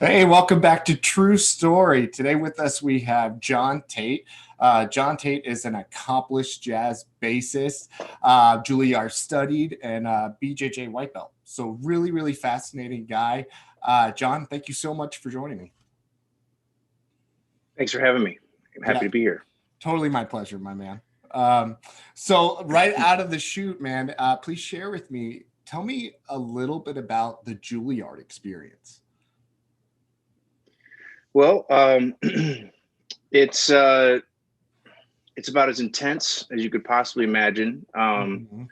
Hey, welcome back to True Story. Today with us we have Johntate. Johntate is an accomplished jazz bassist, Juilliard studied, and BJJ white belt. So really, really fascinating guy. John, thank you so much for joining me. Thanks for having me. I'm happy Yeah, to be here. totally my pleasure, my man. So right out of the chute, man, please share with me. Tell me a little bit about the Juilliard experience. Well, it's uh, it's about as intense as you could possibly imagine, Mhm.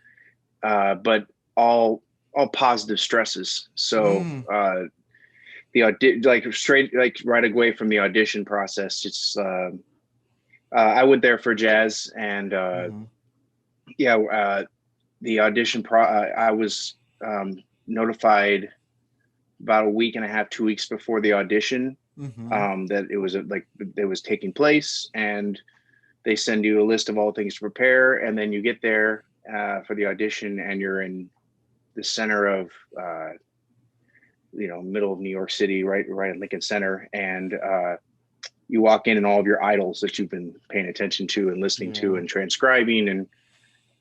but all positive stresses. So Mm, like straight like right away from the audition process, I went there for jazz, and mhm, yeah, the audition I was notified about a week and a half, 2 weeks before the audition, mhm. that it was like it was taking place, and they send you a list of all things to prepare, and then you get there for the audition, and you're in the center of middle of New York City, right in Lincoln Center, and you walk in, and all of your idols that you've been paying attention to and listening to Yeah. and transcribing, and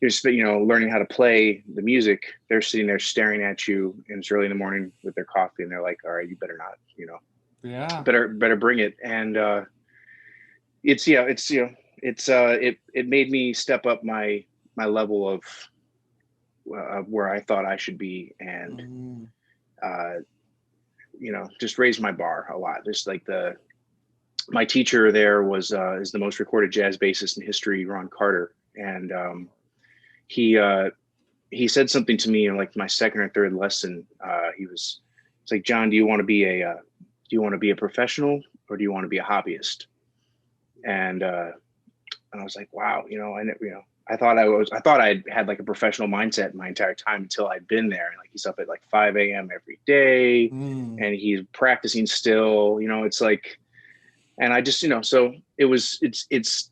you're just learning how to play the music. They're sitting there staring at you, and it's early in the morning with their coffee, and they're like, "All right, you better not, Yeah. better bring it." And it's yeah, it's it made me step up my level of where I thought I should be, and Mm, uh, just raised my bar a lot. Just like the my teacher there was is the most recorded jazz bassist in history, Ron Carter, and he he said something to me in like my second or third lesson. It's like, John, do you want to be a professional, or do you want to be a hobbyist? And I was like, wow, I thought I had like a professional mindset my entire time until I'd been there. Like, he's up at like 5 a.m. every day, mm, and he's practicing still. It's like, and I just, so it's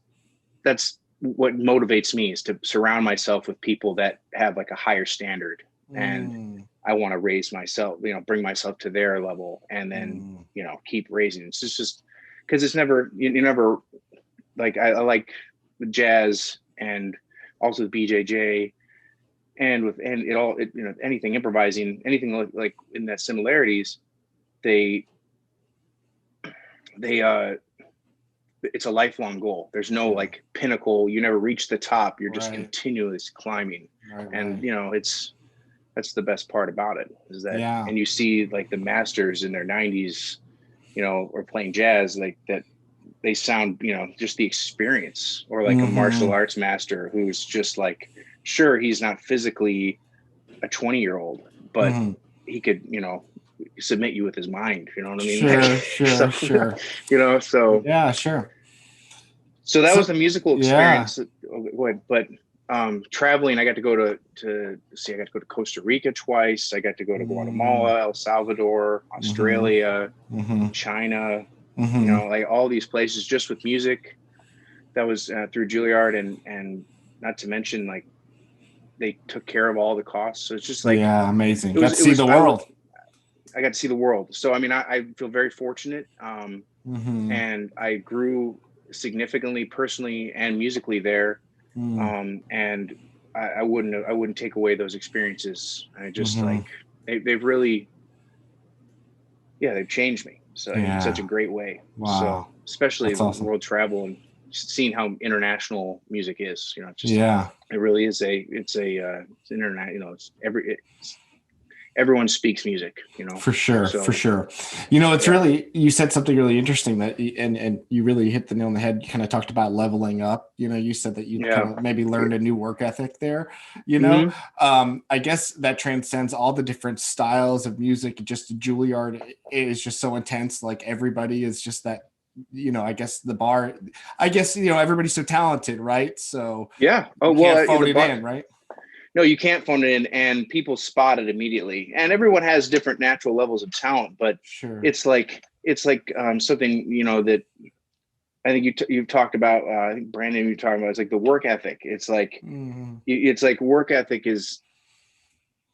that's what motivates me, is to surround myself with people that have like a higher standard, and mm, I want to raise myself, bring myself to their level, and then mm. keep raising. It's just because it's never you never like I like the jazz, and also the BJJ, and anything improvising, anything like in that similarities, they they it's a lifelong goal. There's no Yeah. like pinnacle. You never reach the top. You're just Right. continually climbing, Right. and Right. that's the best part about it, is that, Yeah. and you see like the masters in their 90s, or playing jazz like that, they sound, just the experience, or like a martial Mm-hmm. arts master who's just like, sure, he's not physically a 20-year-old, but Mm-hmm. he could, submit you with his mind, you know what I mean? Like, Sure. so, Sure. Sure. so Yeah. Sure. that was So. the musical Yeah. experience. Oh, go ahead. But traveling, I got to go I got to go to Costa Rica twice. I got to go to Mm, Guatemala, El Salvador, mm-hmm. Australia, Mm-hmm. China, Mm-hmm. like all these places just with music. That was through Juilliard, and not to mention, like, they took care of all the costs. So it's just like, Yeah. Amazing. it Got was to see the world. I got to see the world. So I mean, I feel very fortunate, Mm-hmm. and I grew significantly personally and musically there, Mm, and I wouldn't take away those experiences. I just mm-hmm. like, they've really, yeah, they've changed me so in such Yeah. a great way. So Wow. especially That's awesome. world travel, and seeing how international music is, Yeah. it really is it's internet, everyone speaks music, For sure, for so sure. It's yeah. really, you said something really interesting and you really hit the nail on the head. You kind of talked about leveling up. You said that you'd Yeah. kind of maybe learned a new work ethic there. You know, Hmm. I guess that transcends all the different styles of music. Just Juilliard is just so intense. Like everybody is just that. I guess the bar. I guess everybody's so talented, right? So Yeah. Oh you can't well, phone it in, right? no, you can't phone it in, and people spot it immediately. And everyone has different natural levels of talent, but Sure. it's like something, that I think you've talked about. I think Brandon, you talking about, it's like the work ethic. Hmm. It's like work ethic is,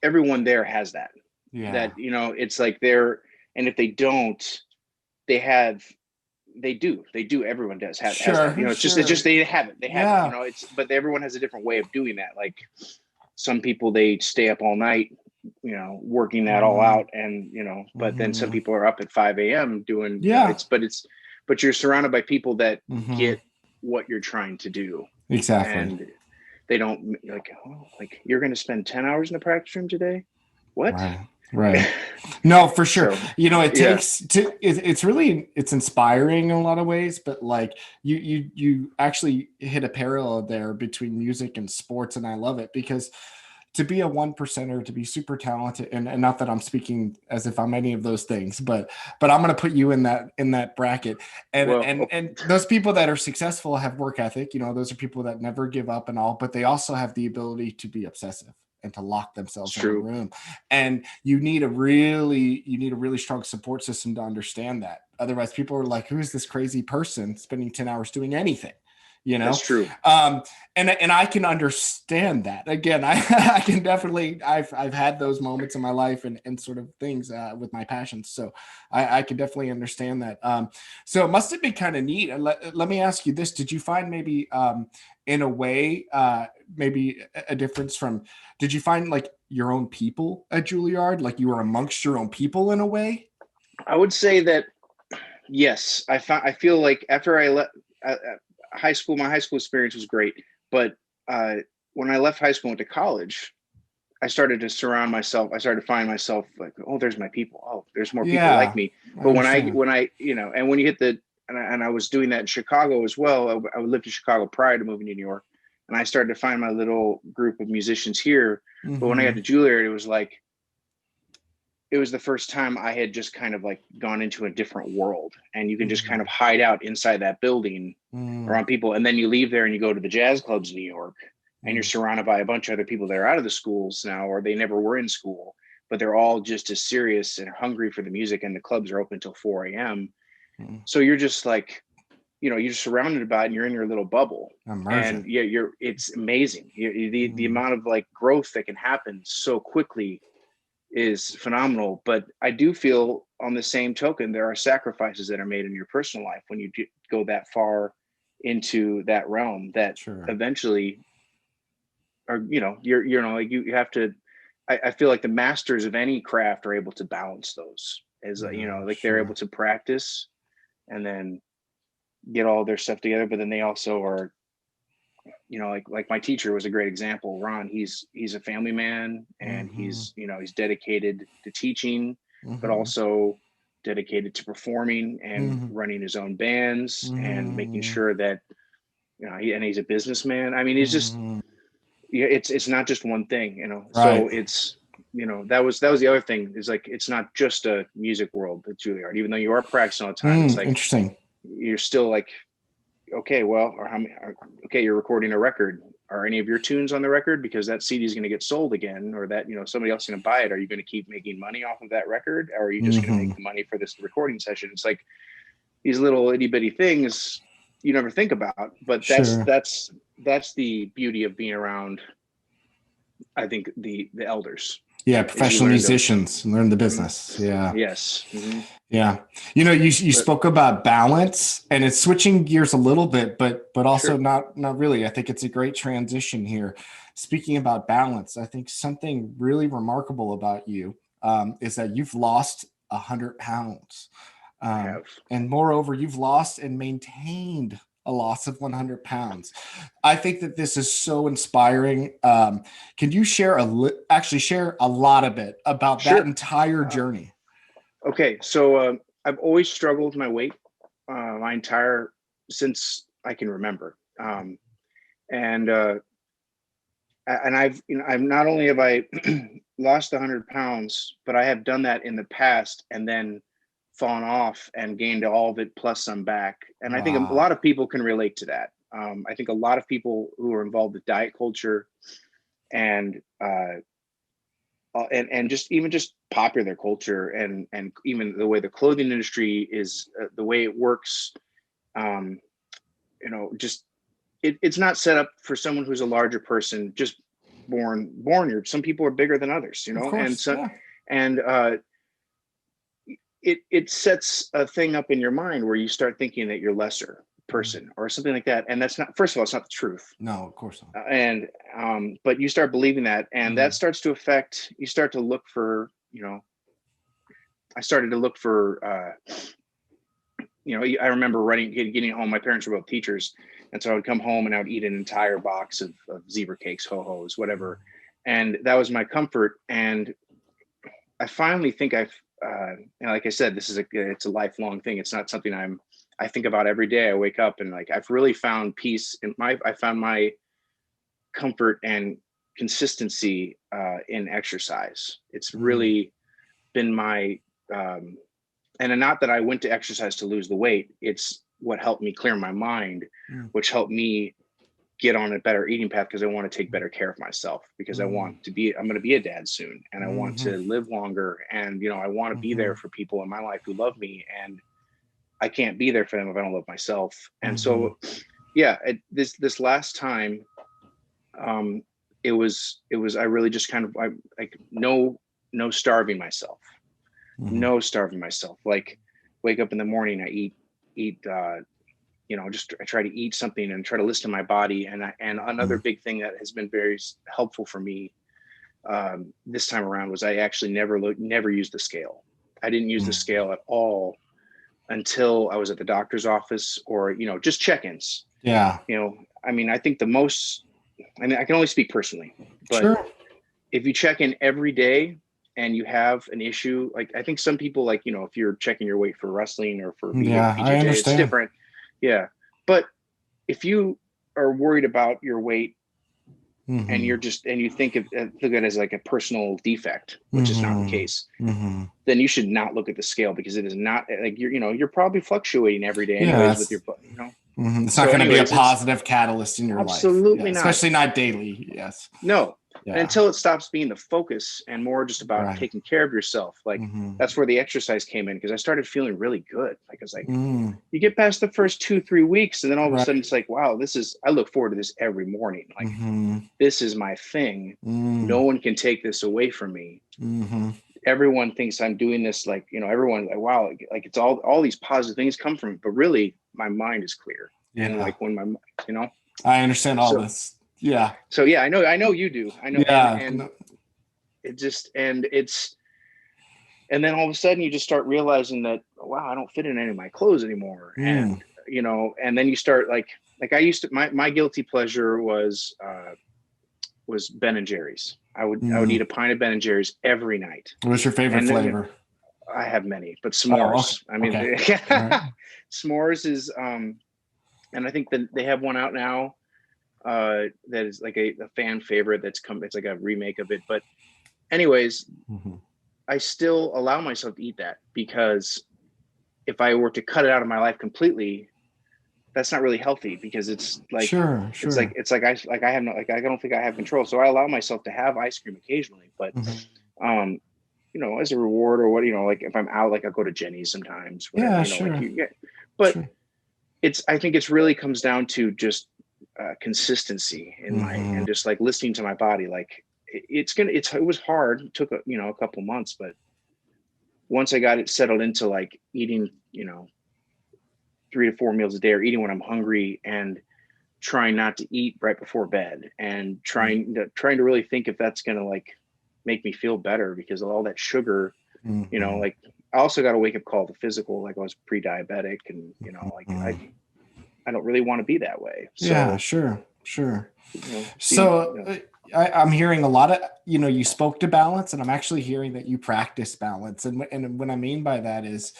everyone there has that. Yeah. It's like they're, and if they don't, they do. Everyone does has Sure, that. You know, it's sure. just they have it. They have it. Yeah. You know, but everyone has a different way of doing that. Like some people, they stay up all night, you know, working that all out, and you know, but then some people are up at 5 a.m. doing. You know, Yeah. but you're surrounded by people that Mm-hmm. get what you're trying to do, Exactly. and they don't like, oh, like you're going to spend 10 hours in the practice room today. What? Right. No, for sure. So, You know, it yeah, takes to it's really it's inspiring in a lot of ways, but like you actually hit a parallel there between music and sports, and I love it because to be a one percenter, to be super talented, and not that I'm speaking as if I'm any of those things, but I'm going to put you in that bracket. And well, and those people that are successful have work ethic. You know, those are people that never give up and all, but they also have the ability to be obsessive and to lock themselves it's in a true. room. And you need a really strong support system to understand that. Otherwise, people are like, "Who is this crazy person spending 10 hours doing anything?" You That's know, true. And I can understand that. Again, I can definitely I've had those moments in my life and sort of things with my passions. So I can definitely understand that. So it must have been kind of neat. And let me ask you this: did you find maybe in a way maybe a difference from? Did you find like your own people at Juilliard, like you were amongst your own people in a way? I would say that yes. I feel like after I left high school, my high school experience was great, but uh, when I left high school and went to college, I started to surround myself. I started to find myself like, oh, there's my people. Oh, there's more people like Yeah, me. I But understand. you know, and when you hit the, and I was doing that in Chicago as well. I lived in Chicago prior to moving to New York, and I started to find my little group of musicians here. But when I got Mm-hmm. to Juilliard, it was like, it was the first time I had just kind of like gone into a different world, and you can just kind Mm-hmm. of hide out inside that building Mm-hmm. around people. And then you leave there and you go to the jazz clubs in New York, and you're Mm-hmm. surrounded by a bunch of other people that are out of the schools now, or they never were in school, but they're all just as serious and hungry for the music. And the clubs are open till 4 a.m. Mm-hmm. So you're just like, you know, you're surrounded by it and you're in your little bubble. And Immersion. yeah, it's amazing. The Mm-hmm. amount of like growth that can happen so quickly is phenomenal. But I do feel on the same token, there are sacrifices that are made in your personal life when you go that far into that realm that Sure. eventually are, you know, you know, like you have to, I feel like the masters of any craft are able to balance those as, you know, Yeah, like they're able sure. to practice and then get all their stuff together. But then they also are, you know, like my teacher was a great example. Ron, he's a family man, and Mm-hmm. he's, you know, he's dedicated to teaching, but Mm-hmm. also dedicated to performing and Mm-hmm. running his own bands and making Mm-hmm. sure that, you know, and he's a businessman. I mean, he's just, Mm-hmm. yeah, it's not just one thing, you know. Right. So it's, you know, that was the other thing, is like it's not just a music world at Juilliard. Even though you are practicing all the time, it's like Interesting. you're still like, okay, well, or how many, okay, you're recording a record. Are any of your tunes on the record? Because that CD is going to get sold again, or that, you know, somebody else is going to buy it. Are you going to keep making money off of that record? Or are you just going to Mm-hmm. make the money for this recording session? It's like these little itty bitty things you never think about, but Sure. that's the beauty of being around, I think, the elders, Yeah, is you professional learn to, musicians learn the mm-hmm, business. Yeah. yes, mm-hmm, Yeah. You know, you but spoke about balance and it's switching gears a little bit, but also sure, not really. I think it's a great transition here. Speaking about balance, I think something really remarkable about you is that you've lost 100 pounds. I have. And moreover, you've lost and maintained a loss of 100 pounds. I think that this is so inspiring. Can you actually share a lot of it about that Sure. entire Uh, journey? okay, so I've always struggled with my weight, my entire, since I can remember. And I've, you know, I've not only have I lost 100 pounds, but I have done that in the past and then fallen off and gained all of it plus some back. And I think a Wow. lot of people can relate to that. I think a lot of people who are involved with diet culture and and just even just popular culture, and even the way the clothing industry is, the way it works, um, you know, just it's not set up for someone who's a larger person, just born here. Some people are bigger than others, you Of know, and course. so, Yeah. and it sets a thing up in your mind where you start thinking that you're lesser person or something like that. And that's not, first of all, it's not the truth. No, of course not. And but you start believing that, and that starts to affect, you start to look for, I started to look for I remember getting home, my parents were both teachers, and so I would come home and I would eat an entire box of zebra cakes, ho-hos, whatever, and that was my comfort. And I finally think and like I said, it's a lifelong thing. It's not something I think about every day. I wake up and like, I've really found peace I found my comfort and consistency in exercise. It's really been my, and not that I went to exercise to lose the weight. It's what helped me clear my mind, which helped me get on a better eating path, because I want to take better care of myself, because I'm going to be a dad soon, and I want to live longer. And, I want to be there for people in my life who love me, and I can't be there for them if I don't love myself. And so, yeah, this last time, it was, I really just kind of, no starving myself, no starving myself. Like, wake up in the morning, I eat, I try to eat something and try to listen to my body. And another big thing that has been very helpful for me this time around was I actually never used the scale. I didn't use the scale at all until I was at the doctor's office, or, just check-ins. Yeah. I mean, I think I can only speak personally, but sure. If you check in every day and you have an issue, like, I think some people, like, if you're checking your weight for wrestling or for BJJ, it's different. Yeah. But if you are worried about your weight and you think look at it as like a personal defect, which is not the case, then you should not look at the scale, because it is not like, you're probably fluctuating every day anyways with your, It's not going to be a positive catalyst in your life. Absolutely not. Especially not daily. Yes. No. Yeah. Until it stops being the focus and more just about taking care of yourself. Like, that's where the exercise came in, because I started feeling really good. Like, I was like, you get past the first 2-3 weeks, and then all of a sudden it's like, wow, I look forward to this every morning. Like, this is my thing. No one can take this away from me. Everyone thinks I'm doing this, like, everyone's like, wow, like it's all these positive things come from it, but really my mind is clear. Yeah. And like, when I understand all this. Yeah. So yeah, I know you do. I know. Yeah. And it just, and then all of a sudden you just start realizing that, wow, I don't fit in any of my clothes anymore. And, and then you start like I used to, my guilty pleasure was Ben and Jerry's. I would eat a pint of Ben and Jerry's every night. What's your favorite flavor? I have many, but s'mores. Oh, okay. I mean, Right. s'mores is, and I think that they have one out now. That is like a fan favorite it's like a remake of it. But anyways, I still allow myself to eat that, because if I were to cut it out of my life completely, that's not really healthy, because it's like, sure. it's like I have no, like, I don't think I have control. So I allow myself to have ice cream occasionally, but as a reward, or what, like if I'm out, like I'll go to Jenny's sometimes, whatever, sure. But I think it's really comes down to just consistency in and just like listening to my body. Like, it was hard. It took a couple months, but once I got it settled into like eating, 3 to 4 meals a day, or eating when I'm hungry, and trying not to eat right before bed, and trying to really think if that's going to like make me feel better, because of all that sugar, like, I also got a wake up call to physical, like I was pre-diabetic, and, like I don't really want to be that way. So, yeah, sure. I'm hearing a lot of, you spoke to balance, and I'm actually hearing that you practice balance. And what I mean by that is,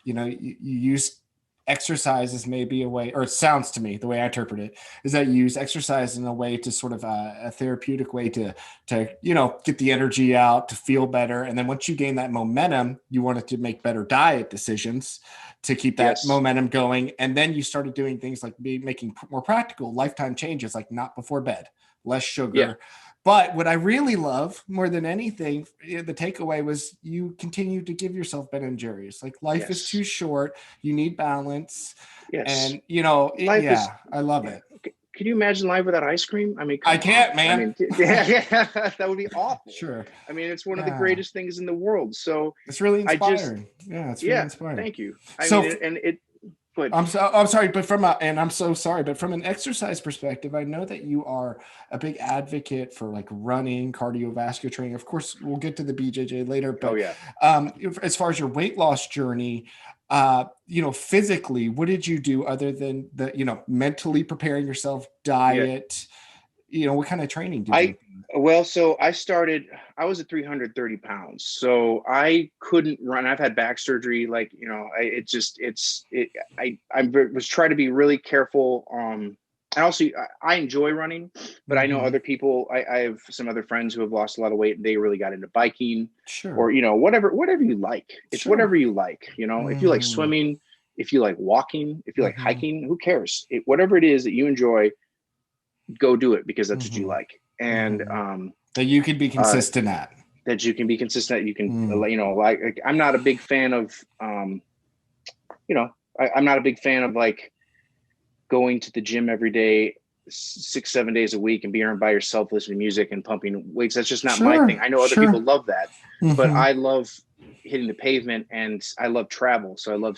you use exercise as maybe a way, or it sounds to me, the way I interpret it, is that you use exercise in a way to sort of a therapeutic way to get the energy out, to feel better. And then once you gain that momentum, you wanted to make better diet decisions to keep that momentum going. And then you started doing things like making more practical lifetime changes, like not before bed, less sugar. Yeah. But what I really love more than anything, the takeaway was you continue to give yourself Ben and Jerry's. Like, life is too short. You need balance. Yes. And, I love it. can you imagine life without ice cream? I mean, I come can't, on. man. I mean, yeah, that would be awful. Sure. I mean, it's one of the greatest things in the world. So it's really I just, inspiring. Yeah, it's really inspiring. thank you. I So mean, and it, but I'm sorry, but and I'm so sorry, but from an exercise perspective, I know that you are a big advocate for like running, cardiovascular training. Of course, we'll get to the BJJ later, but as far as your weight loss journey, physically, what did you do other than mentally preparing yourself, diet? What kind of training did you do? Well, so I was at 330 pounds. So I couldn't run. I've had back surgery. Like, I was trying to be really careful. And also I enjoy running, but I know other people, I have some other friends who have lost a lot of weight and they really got into biking or, whatever you like. It's whatever you like, if you like swimming, if you like walking, if you like hiking, who cares? Whatever it is that you enjoy, go do it because that's what you like. And that you can be consistent at. That you can be consistent. You can, like I'm not a big fan of, I'm not a big fan of like going to the gym every day, 6-7 days a week and being around by yourself, listening to music and pumping weights. That's just not my thing. I know other people love that, but I love hitting the pavement and I love travel. So I love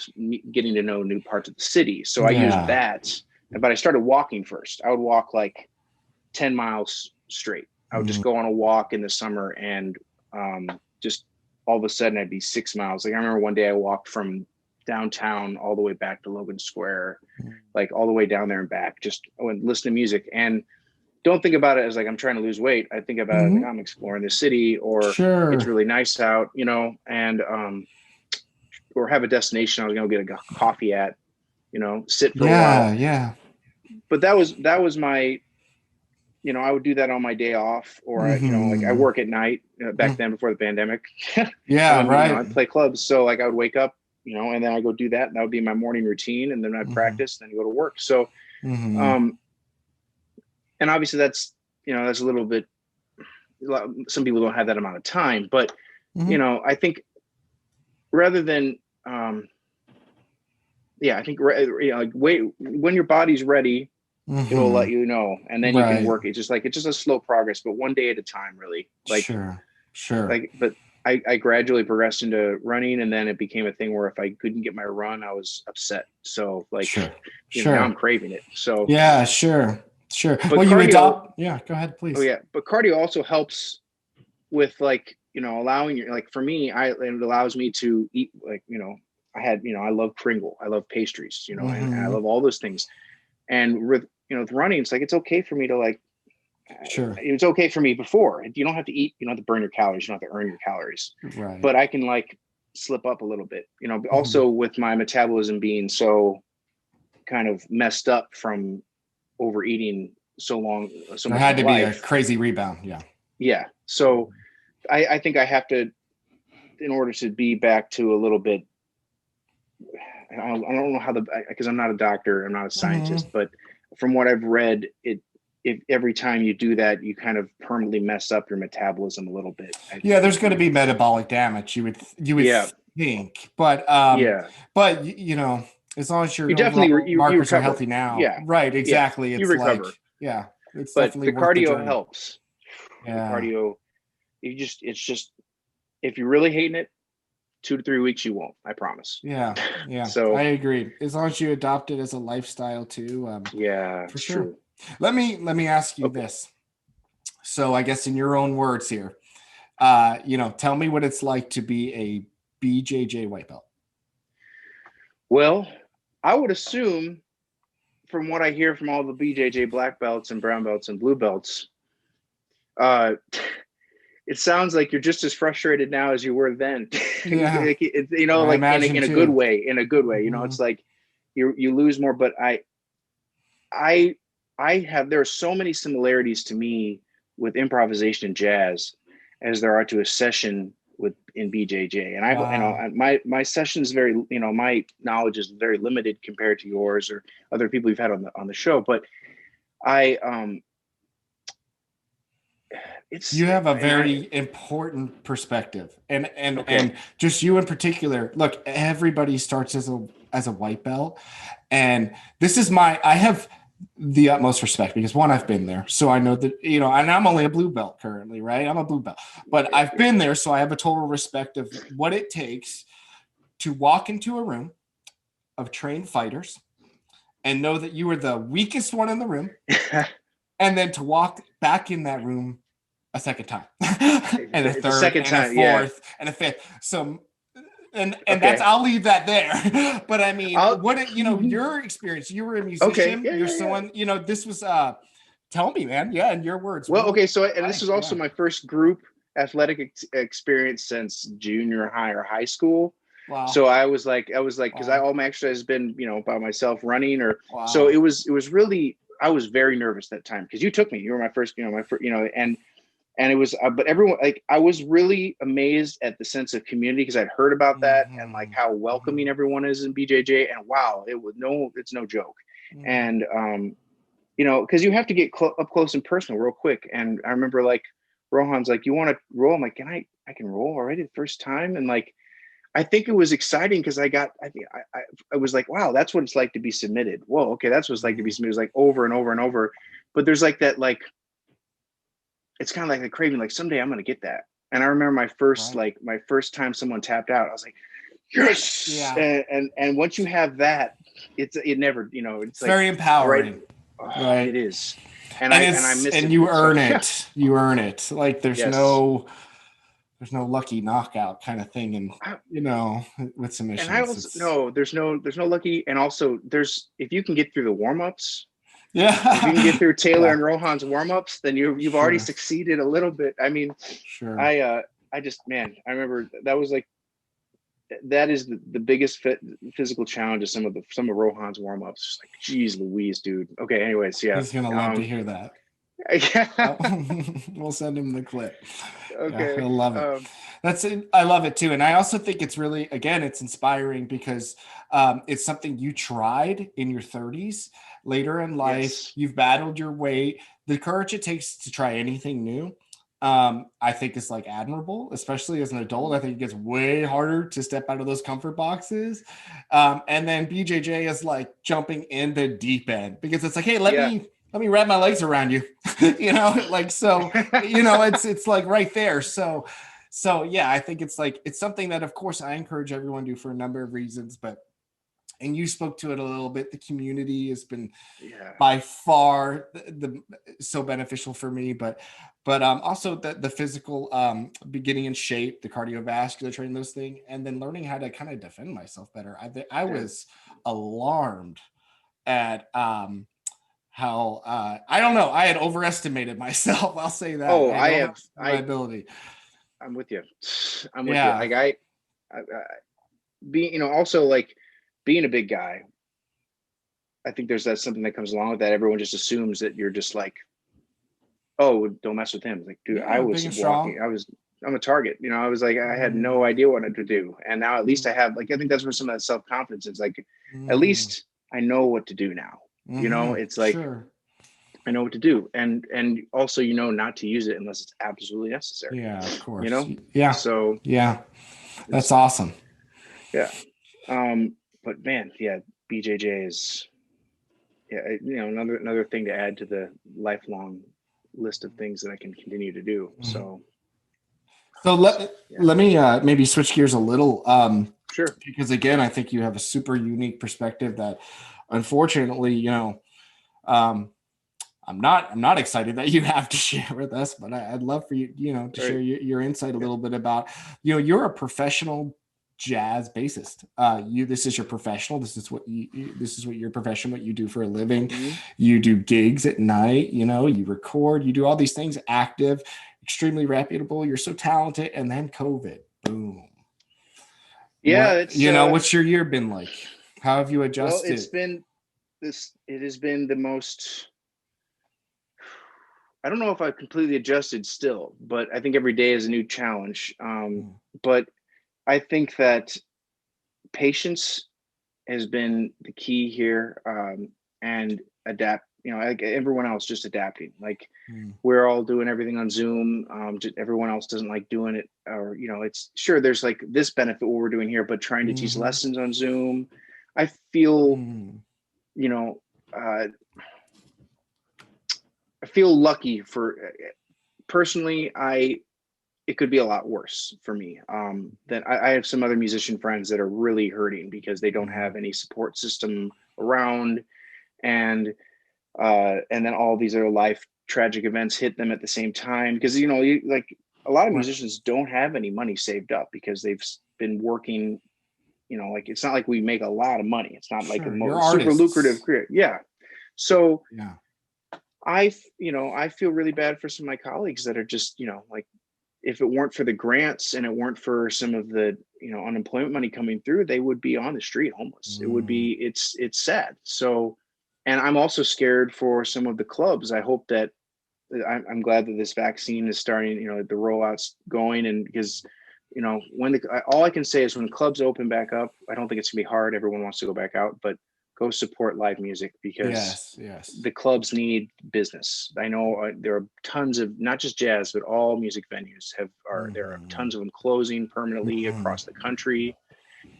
getting to know new parts of the city. So I use that. But I started walking first. I would walk like 10 miles straight. I would just go on a walk in the summer and just all of a sudden I'd be 6 miles. Like I remember one day I walked from downtown all the way back to Logan Square, like all the way down there and back. Just I went listen to music and don't think about it as like I'm trying to lose weight. I think about it like I'm exploring the city or it's really nice out, and or have a destination I was going to get a coffee at, sit for a while. Yeah. But that was my, I would do that on my day off or, like I work at night back then before the pandemic. Right. I'd play clubs. So like I would wake up, and then I go do that. And that would be my morning routine. And then I'd practice, then go to work. So, and obviously that's, that's a little bit, some people don't have that amount of time, but, I think rather than, I think like when your body's ready, it'll let you know, and then you can work. It's just a slow progress, but one day at a time, really. Like sure. Like, but I gradually progressed into running, and then it became a thing where if I couldn't get my run, I was upset. So like, now I'm craving it. So sure. But well, cardio, go ahead, please. Oh yeah, but cardio also helps with like allowing your like for me, it allows me to eat like I love Pringle, I love pastries, and I love all those things. And with with running, it's like it's okay for me to like. It was okay for me before. You don't have to eat. You don't have to burn your calories. You don't have to earn your calories. Right. But I can like slip up a little bit. Also with my metabolism being so kind of messed up from overeating so long. So there had to be a crazy rebound. Yeah. Yeah. So I think I have to, in order to be back to a little bit. I don't know how because I'm not a doctor, I'm not a scientist, but from what I've read, if every time you do that, you kind of permanently mess up your metabolism a little bit. There's going to be metabolic damage. You would think, but but as long as your markers are healthy now, right? Exactly. You recover. It's but definitely the cardio helps. Yeah. The cardio, it's just if you're really hating it, 2 to 3 weeks, you won't. I promise. Yeah. So I agree. As long as you adopt it as a lifestyle too. For sure. True. Let me ask you this. So I guess in your own words here, tell me what it's like to be a BJJ white belt. Well, I would assume from what I hear from all the BJJ black belts and brown belts and blue belts, it sounds like you're just as frustrated now as you were then. Yeah. like in a good way. It's like you lose more, but there are so many similarities to me with improvisation and jazz as there are to a session in BJJ. And my session is very, my knowledge is very limited compared to yours or other people you've had on the show. But you have a very important perspective and just you in particular. Look, everybody starts as a white belt, and this is the utmost respect because one, I've been there, so I know that, you know, and I'm only a blue belt currently, right? I'm a blue belt, but I've been there, so I have a total respect of what it takes to walk into a room of trained fighters and know that you were the weakest one in the room, and then to walk back in that room a second time, and a third, and a fourth, and a fifth. So, and that's, I'll leave that there. But I mean, what, you know, your experience, you were a musician, you're someone, you know, this was, tell me, man. Yeah, in your words. Well, okay, so, and this was also my first group athletic experience since junior high or high school. Wow. So I was like, because all my exercise has been, you know, by myself running, or so it was really, I was very nervous that time because you took me. You were my first, you know, and it was, but everyone, like, I was really amazed at the sense of community because I'd heard about that and like how welcoming everyone is in BJJ, and wow, it's no joke. And you know, because you have to get up close and personal real quick. And I remember like Rohan's like, "You want to roll?" I'm like, I can roll already the first time, and like, I think it was exciting because I was like, wow, that's what it's like to be submitted. Whoa, okay, that's what it's like to be submitted. It's like over and over and over. But there's like that, like, it's kind of like the craving, like someday I'm gonna get that. And I remember my first time someone tapped out, I was like, yes. Yeah. And once you have that, it never, you know, it's like very empowering. Right. It is. And I miss it. And you earn it. You earn it. Like there's no lucky knockout kind of thing, and you know, with submissions. And I also there's no lucky, and also if you can get through the warm-ups, if you can get through Taylor and Rohan's warm-ups, then you've already succeeded a little bit. I mean, I just, man, I remember that was like, that is the biggest physical challenge of some of Rohan's warm-ups. Just like, geez Louise, dude. Okay, anyways, yeah. He's gonna love to hear that. We'll send him the clip. Okay, he'll love it. That's it. I love it too, and I also think it's really, again, it's inspiring because it's something you tried in your 30s. Later in life, you've battled your way. The courage it takes to try anything new, I think is like admirable, especially as an adult. I think it gets way harder to step out of those comfort boxes. And then BJJ is like jumping in the deep end because it's like, hey, let me wrap my legs around you, you know, like, so, you know, it's like right there. So yeah, I think it's like, it's something that of course I encourage everyone to do for a number of reasons, and you spoke to it a little bit. The community has been by far so beneficial for me, but also the physical, getting in shape, the cardiovascular training, those things, and then learning how to kind of defend myself better. I was alarmed at, how I don't know, I had overestimated myself. I'll say that. Oh, I have my ability. I'm with you. I'm with you. Like I being, you know, also like being a big guy, I think there's something that comes along with that. Everyone just assumes that you're just like, oh, don't mess with him. Like, dude, I was walking. I'm a target. You know, I was like, I had no idea what to do, and now at least I have. Like, I think that's where some of that self-confidence is. Like, at least I know what to do now. You know, it's like, I know what to do, and also, you know, not to use it unless it's absolutely necessary. Yeah, of course. You know. Yeah. So that's awesome. Yeah. But man, BJJ is, you know, another thing to add to the lifelong list of things that I can continue to do. So let me maybe switch gears a little. Sure. Because again, I think you have a super unique perspective that, unfortunately, you know, I'm not excited that you have to share with us, but I'd love for you, you know, to share your insight a little bit about, you know, you're a professional jazz bassist. This is your professional. This is what your profession, what you do for a living. You do gigs at night, you know, you record, you do all these things, active, extremely reputable. You're so talented. And then COVID, boom. Yeah. What's your year been like? How have you adjusted? Well, it has been the most, I don't know if I've completely adjusted still, but I think every day is a new challenge. But I think that patience has been the key here, and adapt, you know, like everyone else, just adapting. Like we're all doing everything on Zoom. Everyone else doesn't like doing it, or, you know, it's sure there's like this benefit what we're doing here, but trying to teach lessons on Zoom, I feel, you know, feel lucky for personally. It could be a lot worse for me. That I have some other musician friends that are really hurting because they don't have any support system around, and then all these other life tragic events hit them at the same time. Because like a lot of musicians don't have any money saved up because they've been working. Like it's not like we make a lot of money. It's not like a super lucrative career. Yeah. So yeah. I feel really bad for some of my colleagues that are just, like, if it weren't for the grants and it weren't for some of the, unemployment money coming through, they would be on the street homeless. It would be, it's sad. So, and I'm also scared for some of the clubs. I hope that I'm glad that this vaccine is starting, the rollout's going, and because, all I can say is when clubs open back up, I don't think it's gonna be hard. Everyone wants to go back out, but go support live music because yes. the clubs need business. I know there are tons of, not just jazz, but all music venues there are tons of them closing permanently across the country.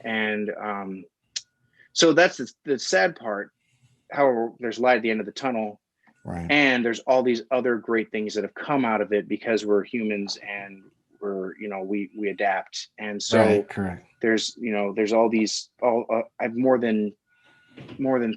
And so that's the sad part. However, there's light at the end of the tunnel. Right. And there's all these other great things that have come out of it because we're humans and we're, we adapt. And so correct. There's all these, I have more than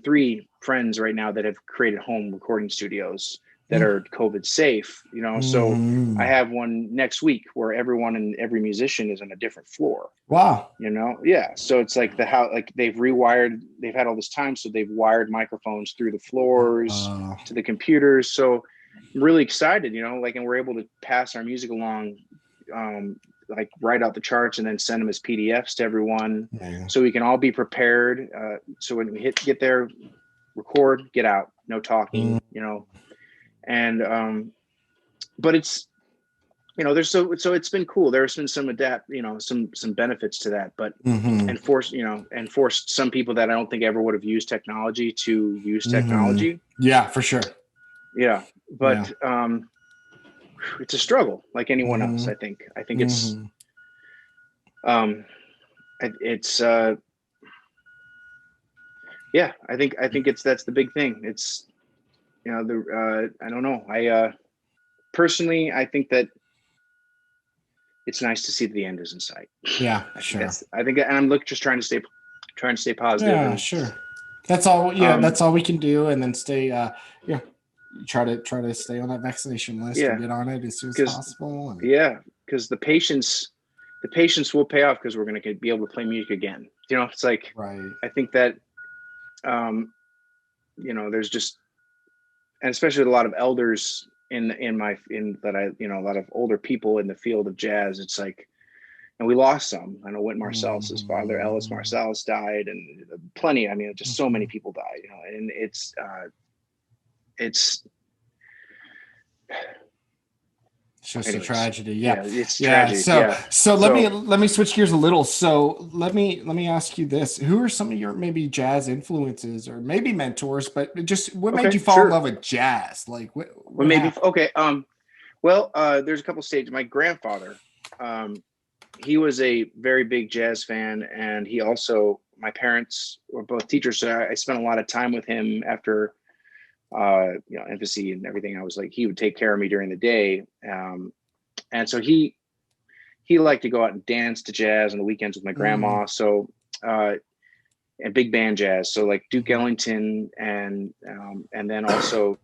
3 friends right now that have created home recording studios that are COVID safe, so I have one next week where everyone and every musician is on a different floor. Wow. Yeah. So it's like they've had all this time. So they've wired microphones through the floors to the computers. So I'm really excited, and we're able to pass our music along, like write out the charts and then send them as PDFs to everyone, so we can all be prepared. So when we get there, record, get out, no talking, and but it's there's so it's been cool. There's been some some benefits to that, but and forced some people that I don't think ever would have used technology to use technology. Yeah, for sure. Yeah, but it's a struggle like anyone else. I think it's yeah, I think that's the big thing. It's I don't know. Personally, I think that it's nice to see that the end is in sight. Yeah, I think, and I'm just trying to stay positive. Yeah, sure. That's all. Yeah, that's all we can do, and then stay. Try to stay on that vaccination list and get on it as soon as possible. Because the patience will pay off because we're going to be able to play music again. It's like, right. I think that, there's just, and especially a lot of elders a lot of older people in the field of jazz. It's like, and we lost some. I know Wynton Marsalis's father, Ellis Marsalis, died, and plenty. I mean, just so many people died. And it's just a tragedy. Yeah, it's tragic. So let me switch gears a little. So let me ask you this: who are some of your maybe jazz influences or maybe mentors? But just what made you fall in love with jazz? Like what maybe happened? Okay. Well, there's a couple stages. My grandfather, he was a very big jazz fan, and he also, my parents were both teachers, so I spent a lot of time with him after infancy and everything. I was like, he would take care of me during the day, and so he liked to go out and dance to jazz on the weekends with my grandma. So and big band jazz, so like Duke Ellington, and then also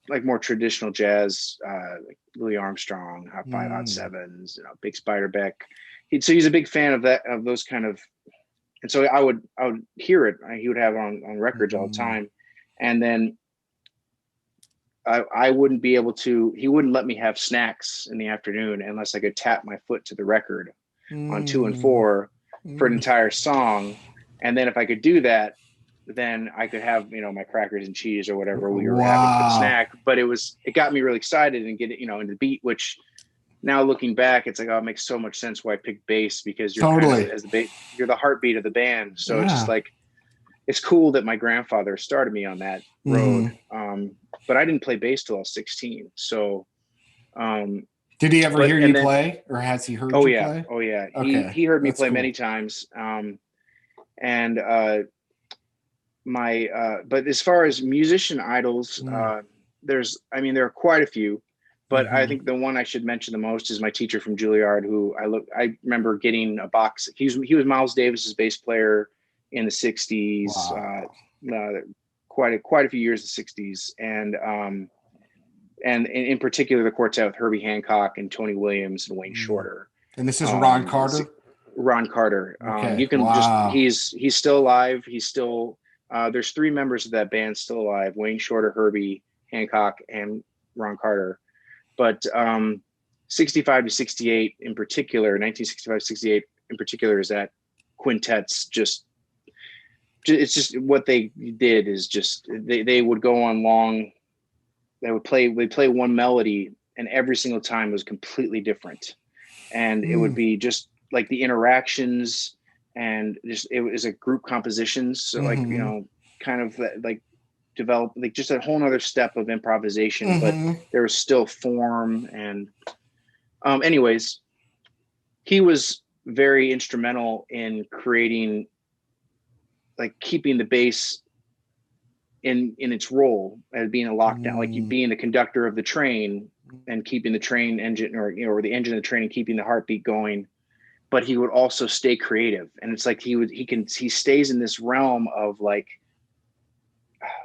like more traditional jazz, like Louis Armstrong, Hot 5, Hot 7s, Big Spider Beck. So he's a big fan of those kind of, and so I would hear it. He would have it on records all the time, and then I wouldn't be able to. He wouldn't let me have snacks in the afternoon unless I could tap my foot to the record on 2 and 4 for an entire song, and then if I could do that, then I could have my crackers and cheese or whatever we were having for the snack. But it got me really excited and get it in the beat, which now looking back, it's like, it makes so much sense why I picked bass, because you're kind of, you're the heartbeat of the band. So it's just like, it's cool that my grandfather started me on that road. But I didn't play bass till I was 16. So did he ever hear you play, or has he heard you play? Oh yeah. Okay. He heard me play many times. But as far as musician idols, I mean, there are quite a few, but I Mhm. think the one I should mention the most is my teacher from Juilliard, who I remember getting a box. He was Miles Davis's bass player in the '60s, Wow. quite a few years in the '60s, and in particular the quartet with Herbie Hancock and Tony Williams and Wayne Mm. Shorter. And this is Ron Carter. Ron Carter. Okay. You can just Wow. he's still alive. He's still there's three members of that band still alive: Wayne Shorter, Herbie Hancock, and Ron Carter. But 65 to 68 in particular, 1965 to 68 in particular, is that quintet's just it's just what they did is just they would go on long. They'd play one melody, and every single time was completely different, and it would Mm. be just like the interactions, and just it was a group compositions. So like, you Mhm. know, kind of like develop like just a whole nother step of improvisation, but Mhm. there was still form. And anyways, he was very instrumental in creating, like, keeping the bass in its role as being a lockdown, like Mm. being the conductor of the train and keeping the train engine, or you know, or the engine of the train, and keeping the heartbeat going. But he would also stay creative, and it's like he stays in this realm of like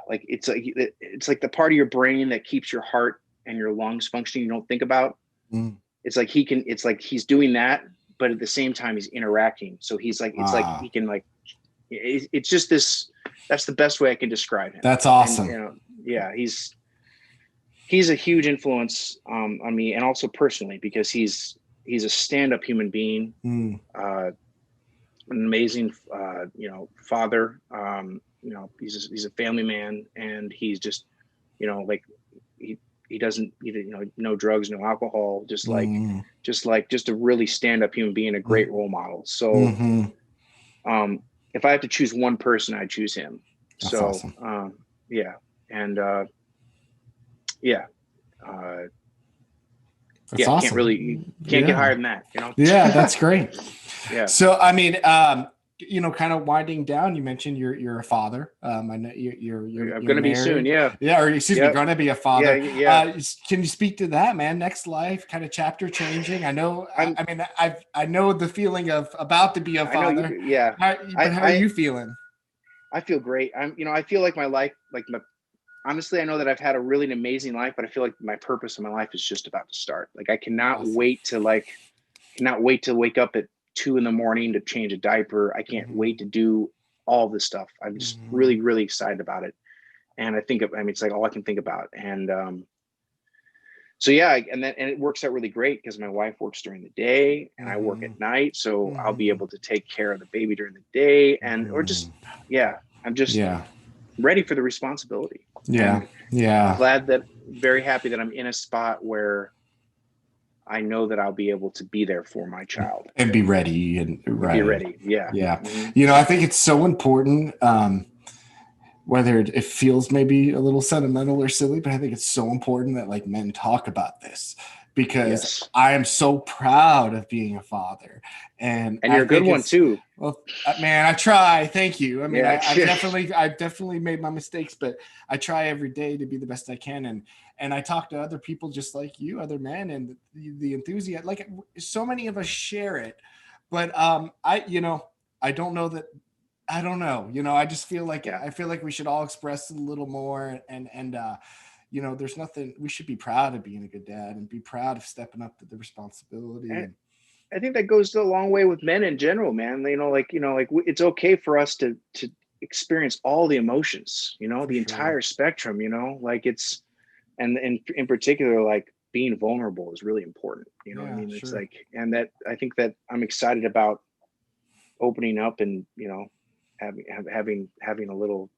it's like the part of your brain that keeps your heart and your lungs functioning, you don't think about. Mm. It's like it's like he's doing that, but at the same time he's interacting. So he's like, it's like he Wow. can like it's just this. That's the best way I can describe him. That's And awesome. you know, yeah, he's a huge influence on me, and also personally, because he's a stand-up human being, Mm. an amazing you know, father. You know, he's a family man, and he's just, you know, like he doesn't, you know, no drugs, no alcohol, Mm. just a really stand-up human being, a great role model. So Mm-hmm. if I have to choose one person, I'd choose him. That's So awesome. yeah, and yeah, uh, That's yeah, can't awesome. really, you can't get Yeah. higher than that, you know. Yeah, that's great. Yeah, So, I mean, you know, kind of winding down, you mentioned you're a father. I know I'm you're gonna be soon. married. Yeah, Yeah, or excuse me, yep, gonna be a yeah, father. yeah. Can you speak to that, man? Next life, kind of chapter changing. I know. I'm I mean, I know the feeling of about to be a I know you father. do. Yeah, But I how are I you feeling? I feel great. You know, I feel like my life, like honestly, I know that I've had a really amazing life, but I feel like my purpose in my life is just about to start. Like I Awesome. cannot wait to wake up at 2 in the morning to change a diaper. I can't Mm-hmm. wait to do all this stuff. I'm just Mm-hmm. really, really excited about it. And I mean, it's like all I can think about. And so yeah, and it works out really great because my wife works during the day and I work Mm-hmm. at night. So I'll be Mm-hmm. able to take care of the baby during the day, and or Mm-hmm. just, yeah, I'm just Yeah. ready for the responsibility, Yeah. and Yeah. very happy that I'm in a spot where I know that I'll be able to be there for my child And be ready and and be right. ready. Yeah. Yeah. Hmm. You know, I think it's so important. Whether it feels maybe a little sentimental or silly, but I think it's so important that like men talk about this because Yes. I am so proud of being a father. And And I you're a good think one it's, too. well, man, I try. Thank you. I mean, Yeah. I've definitely made my mistakes, but I try every day to be the best I can. And I talk to other people just like you, other men, and the enthusiasm, like so many of us share it. But you know, I don't know that I don't know. You know, Yeah. I feel like we should all express it a little more and you know, there's nothing we should be proud of being a good dad and be proud of stepping up to the responsibility And and I think that goes a long way with men in general, man. You know, like it's okay for us to experience all the emotions, you know, for the sure. entire spectrum, you know, like it's, and in particular, like being vulnerable is really important. You know what I Yeah, mean? It's sure. like, and that I think that I'm excited about opening up, and, you know, having a little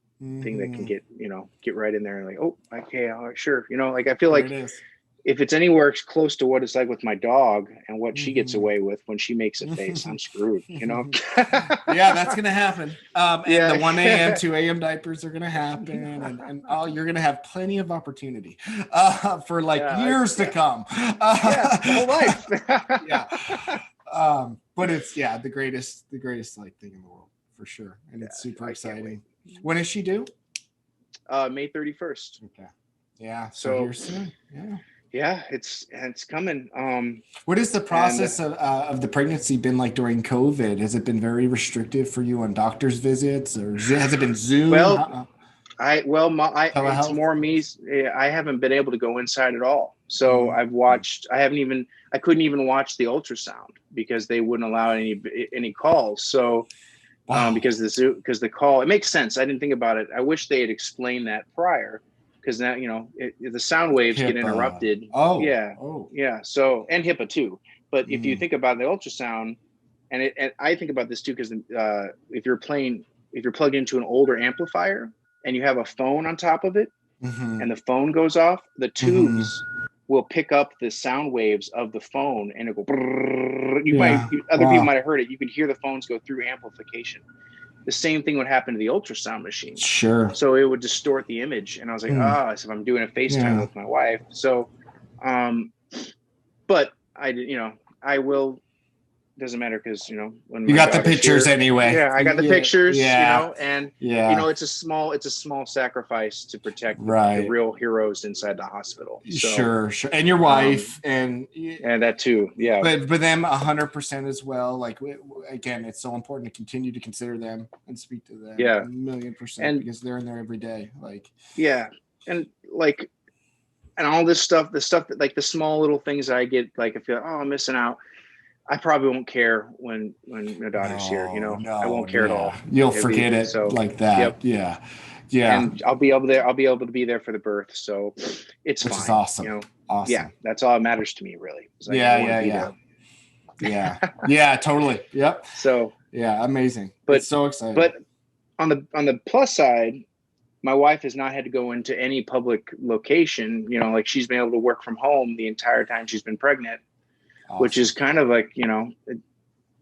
thing that can Mm-hmm. get, you know, get right in there and like, oh, okay, all right, sure. You know, like I feel There it like is. if it's anywhere close to what it's like with my dog and what she gets Mm-hmm. away with when she makes a face, I'm screwed, you know? Yeah, that's gonna happen. And the Yeah. 1 a.m., 2 a.m. diapers are gonna happen, and oh, you're gonna have plenty of opportunity for like years to Yeah. come. Yeah. The whole life. Yeah. But it's yeah, the greatest like thing in the world for sure, and Yeah. it's super I can't wait. exciting. When is she due? May 31st. Okay. Yeah. So So here soon. Yeah. yeah, it's coming. What is the And process of the pregnancy been like during COVID? Has it been very restrictive for you on doctor's visits, or has it been Zoom? well, it's Telehealth? more me. I haven't been able to go inside at all. So Mhm. I've watched. I couldn't even watch the ultrasound because they wouldn't allow any calls. So Wow. because the call, it makes sense. I didn't think about it. I wish they had explained that prior, because now the sound waves get HIPAA. interrupted. Oh, Yeah, oh. yeah. So, and HIPAA too. But if you Mm. think about the ultrasound, and I think about this too, because if you're plugged into an older amplifier and you have a phone on top of it, Hmm. and the phone goes off, the Hmm. tubes will pick up the sound waves of the phone and it'll go. Yeah. Other people Wow. might have heard it. You can hear the phones go through amplification. The same thing would happen to the ultrasound machine. Sure. So it would distort the image. And I was like, Mm. so if I'm doing a FaceTime Yeah. with my wife. So, but I will, doesn't matter, because when You my got the daughter's pictures here, anyway. yeah, I got the Yeah. pictures, Yeah. and Yeah. it's a small sacrifice to protect the Right. real heroes inside the hospital. So Sure. Sure. And your um wife and and that too, yeah. but them 100% as well. Like again, it's so important to continue to consider them and speak to them a Yeah. million percent And because they're in there every day. Like, yeah. And like, and all this stuff, the stuff that, like, the small little things I get, like, I feel, oh, I'm missing out. I probably won't care when my daughter's here. no, I no, won't care at yeah, all. you'll It'd be forget it so. like Yep. that. Yeah, yeah, And I'll be able to be there for the birth, so it's which is fine. awesome. Yeah, Awesome. that's all that matters to me, really. It's like, I Yeah, want to yeah, be yeah, there. yeah, yeah. Totally. Yep. So, Yeah, amazing. but It's so exciting. but on the plus side, my wife has not had to go into any public location. Like, she's been able to work from home the entire time she's been pregnant, which Awesome. is kind of like,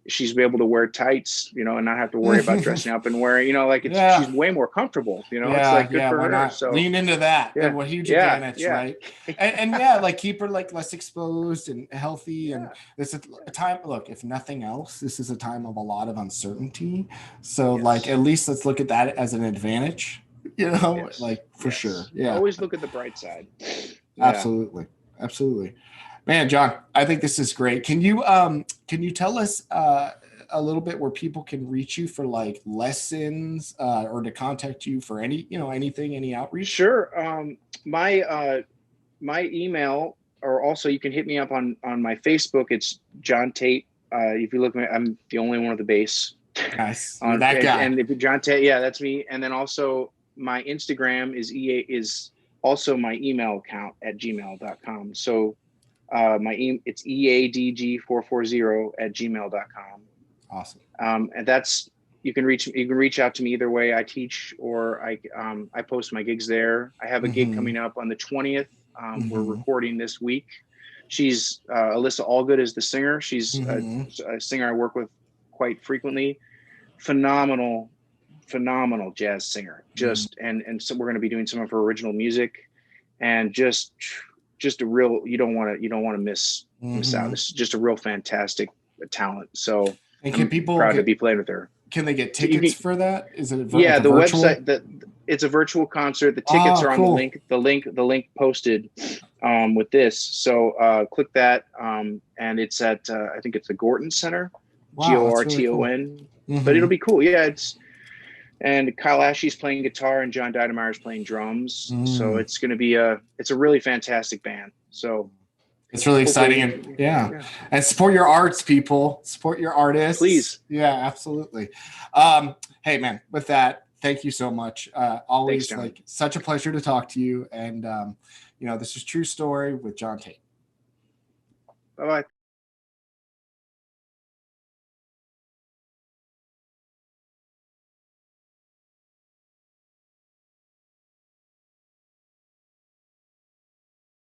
she's been able to wear tights, and not have to worry about dressing up and wearing, like, she's Yeah, way more comfortable. It's yeah, like good yeah. for Why her. not So lean into that? yeah, And what huge yeah, advantage, yeah, right? And yeah, like keep her like less exposed and healthy. And yeah, this is a time. Look, if nothing else, this is a time of a lot of uncertainty. So like, yes, at least let's look at that as an advantage. yes, Like for sure. yes. Yeah, Always look at the bright side. Yeah, absolutely, absolutely. Man, John, I think this is great. Can you tell us a little bit where people can reach you for like lessons or to contact you for anything, any outreach? sure. My email, or also you can hit me up on my Facebook. It's Johntate. If you look, I'm the only one with the bass. Nice. You're that guy. And if Johntate, yeah, that's me. And then also my Instagram is also my email account at gmail.com. So it's eadg440 at gmail.com. Awesome. And that's, you can reach out to me either way. I teach, or I post my gigs there. I have a gig Mm-hmm. coming up on the 20th. We're Mm-hmm. recording this week. She's Alyssa Allgood is the singer. She's Mm-hmm. a singer I work with quite frequently. Phenomenal jazz singer. Just and so we're going to be doing some of her original music, and just a real, you don't want to miss out. Mm-hmm. This is just a real fantastic talent. So And I'm proud to be playing with her. can they get So you tickets can, for that? Is it like yeah, a the virtual? website, it's a virtual concert. The tickets Oh, are on cool. the link posted with this. So click that, and it's at I think it's the Gorton Center, Wow, that's really cool. Gorton. But Mm-hmm. it'll be cool. Yeah, and Kyle Ashley's playing guitar and John Deidemeier's playing drums. So Mm. it's a really fantastic band. So It's really exciting. hopefully, And yeah. And support your arts, people. Support your artists. Please. Yeah, absolutely. Hey, man, with that, thank you so much. Always Thanks, like such a pleasure to talk to you. And, this is True Story with John Tate. Bye-bye.